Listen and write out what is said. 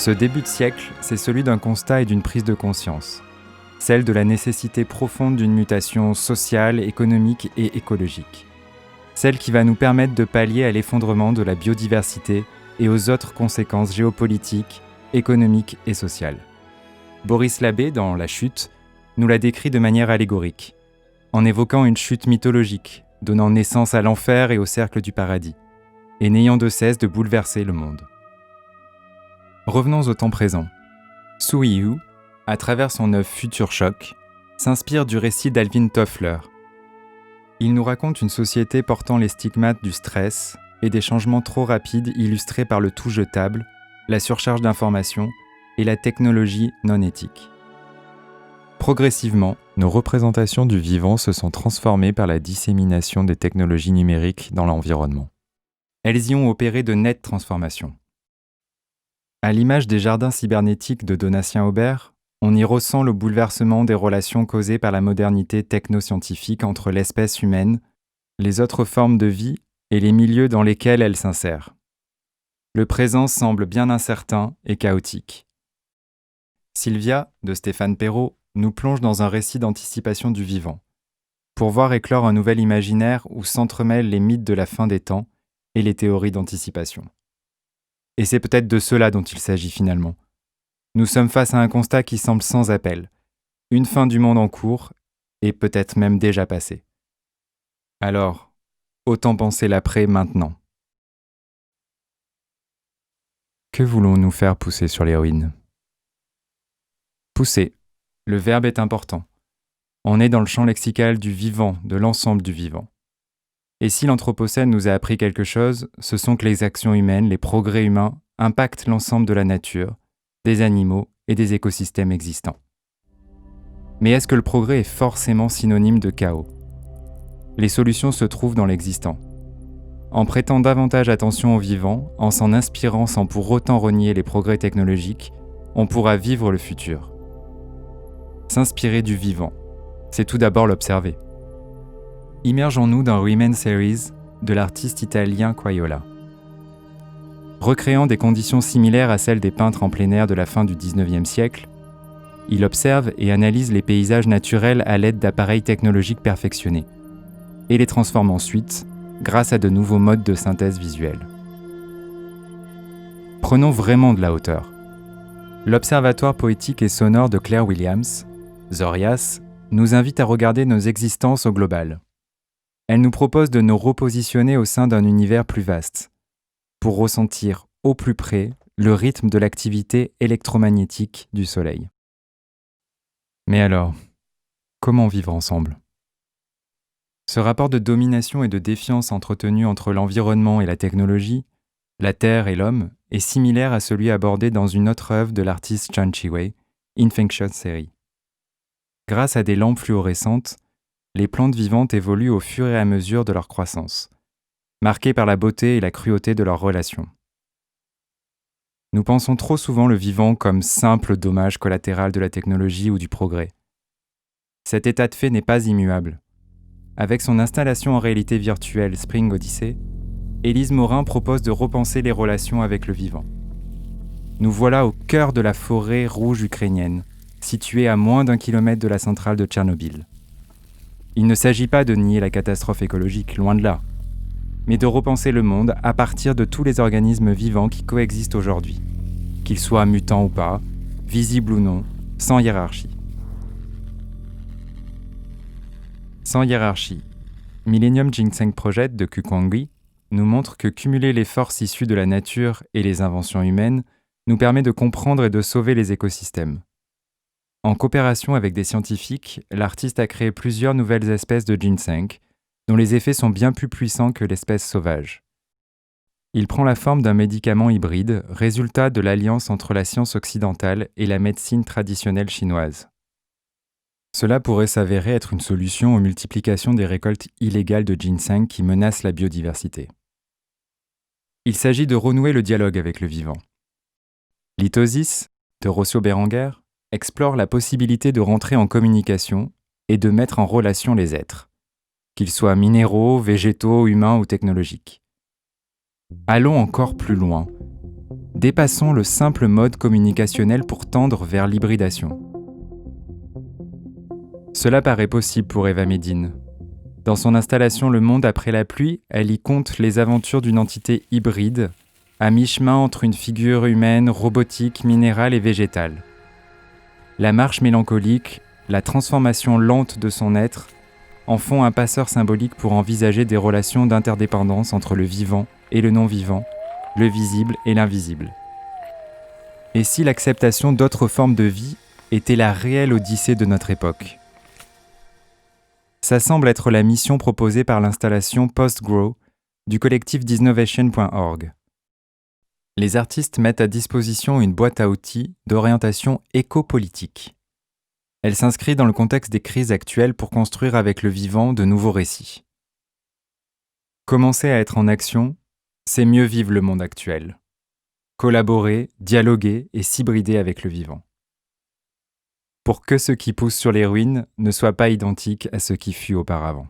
Ce début de siècle, c'est celui d'un constat et d'une prise de conscience, celle de la nécessité profonde d'une mutation sociale, économique et écologique, celle qui va nous permettre de pallier à l'effondrement de la biodiversité et aux autres conséquences géopolitiques, économiques et sociales. Boris Labbé, dans La Chute, nous l'a décrit de manière allégorique, en évoquant une chute mythologique, donnant naissance à l'enfer et au cercle du paradis, et n'ayant de cesse de bouleverser le monde. Revenons au temps présent. Sue Yu, à travers son œuvre Future Shock, s'inspire du récit d'Alvin Toffler. Il nous raconte une société portant les stigmates du stress et des changements trop rapides illustrés par le tout jetable, la surcharge d'informations et la technologie non éthique. Progressivement, nos représentations du vivant se sont transformées par la dissémination des technologies numériques dans l'environnement. Elles y ont opéré de nettes transformations. À l'image des jardins cybernétiques de Donatien Aubert, on y ressent le bouleversement des relations causées par la modernité technoscientifique entre l'espèce humaine, les autres formes de vie et les milieux dans lesquels elle s'insère. Le présent semble bien incertain et chaotique. Sylvia, de Stéphane Perrault, nous plonge dans un récit d'anticipation du vivant, pour voir éclore un nouvel imaginaire où s'entremêlent les mythes de la fin des temps et les théories d'anticipation. Et c'est peut-être de cela dont il s'agit finalement. Nous sommes face à un constat qui semble sans appel, une fin du monde en cours, et peut-être même déjà passée. Alors, autant penser l'après maintenant. Que voulons-nous faire pousser sur les ruines ? Pousser. Le verbe est important. On est dans le champ lexical du vivant, de l'ensemble du vivant. Et si l'Anthropocène nous a appris quelque chose, ce sont que les actions humaines, les progrès humains, impactent l'ensemble de la nature, des animaux et des écosystèmes existants. Mais est-ce que le progrès est forcément synonyme de chaos ? Les solutions se trouvent dans l'existant. En prêtant davantage attention au vivant, en s'en inspirant sans pour autant renier les progrès technologiques, on pourra vivre le futur. S'inspirer du vivant, c'est tout d'abord l'observer. Immergeons-nous dans Remain Series de l'artiste italien Quaiola. Recréant des conditions similaires à celles des peintres en plein air de la fin du XIXe siècle, il observe et analyse les paysages naturels à l'aide d'appareils technologiques perfectionnés et les transforme ensuite grâce à de nouveaux modes de synthèse visuelle. Prenons vraiment de la hauteur. L'Observatoire poétique et sonore de Claire Williams, Zorias, nous invite à regarder nos existences au global. Elle nous propose de nous repositionner au sein d'un univers plus vaste, pour ressentir au plus près le rythme de l'activité électromagnétique du Soleil. Mais alors, comment vivre ensemble ? Ce rapport de domination et de défiance entretenu entre l'environnement et la technologie, la Terre et l'homme, est similaire à celui abordé dans une autre œuvre de l'artiste Chan Chi-wei, Infectious Series. Grâce à des lampes fluorescentes, les plantes vivantes évoluent au fur et à mesure de leur croissance, marquées par la beauté et la cruauté de leurs relations. Nous pensons trop souvent le vivant comme simple dommage collatéral de la technologie ou du progrès. Cet état de fait n'est pas immuable. Avec son installation en réalité virtuelle Spring Odyssey, Élise Morin propose de repenser les relations avec le vivant. Nous voilà au cœur de la forêt rouge ukrainienne, située à moins d'1 kilomètre de la centrale de Tchernobyl. Il ne s'agit pas de nier la catastrophe écologique, loin de là, mais de repenser le monde à partir de tous les organismes vivants qui coexistent aujourd'hui, qu'ils soient mutants ou pas, visibles ou non, sans hiérarchie. Sans hiérarchie, Millennium Ginseng Project de Kukwangui nous montre que cumuler les forces issues de la nature et les inventions humaines nous permet de comprendre et de sauver les écosystèmes. En coopération avec des scientifiques, l'artiste a créé plusieurs nouvelles espèces de ginseng, dont les effets sont bien plus puissants que l'espèce sauvage. Il prend la forme d'un médicament hybride, résultat de l'alliance entre la science occidentale et la médecine traditionnelle chinoise. Cela pourrait s'avérer être une solution aux multiplications des récoltes illégales de ginseng qui menacent la biodiversité. Il s'agit de renouer le dialogue avec le vivant. Lithosis, de Rossio Berenguer, explore la possibilité de rentrer en communication et de mettre en relation les êtres, qu'ils soient minéraux, végétaux, humains ou technologiques. Allons encore plus loin. Dépassons le simple mode communicationnel pour tendre vers l'hybridation. Cela paraît possible pour Eva Médine. Dans son installation Le Monde après la pluie, elle y compte les aventures d'une entité hybride, à mi-chemin entre une figure humaine, robotique, minérale et végétale. La marche mélancolique, la transformation lente de son être, en font un passeur symbolique pour envisager des relations d'interdépendance entre le vivant et le non-vivant, le visible et l'invisible. Et si l'acceptation d'autres formes de vie était la réelle odyssée de notre époque ? Ça semble être la mission proposée par l'installation Postgrow du collectif Disnovation.org. Les artistes mettent à disposition une boîte à outils d'orientation éco-politique. Elle s'inscrit dans le contexte des crises actuelles pour construire avec le vivant de nouveaux récits. Commencer à être en action, c'est mieux vivre le monde actuel. Collaborer, dialoguer et s'hybrider avec le vivant. Pour que ce qui pousse sur les ruines ne soit pas identique à ce qui fut auparavant.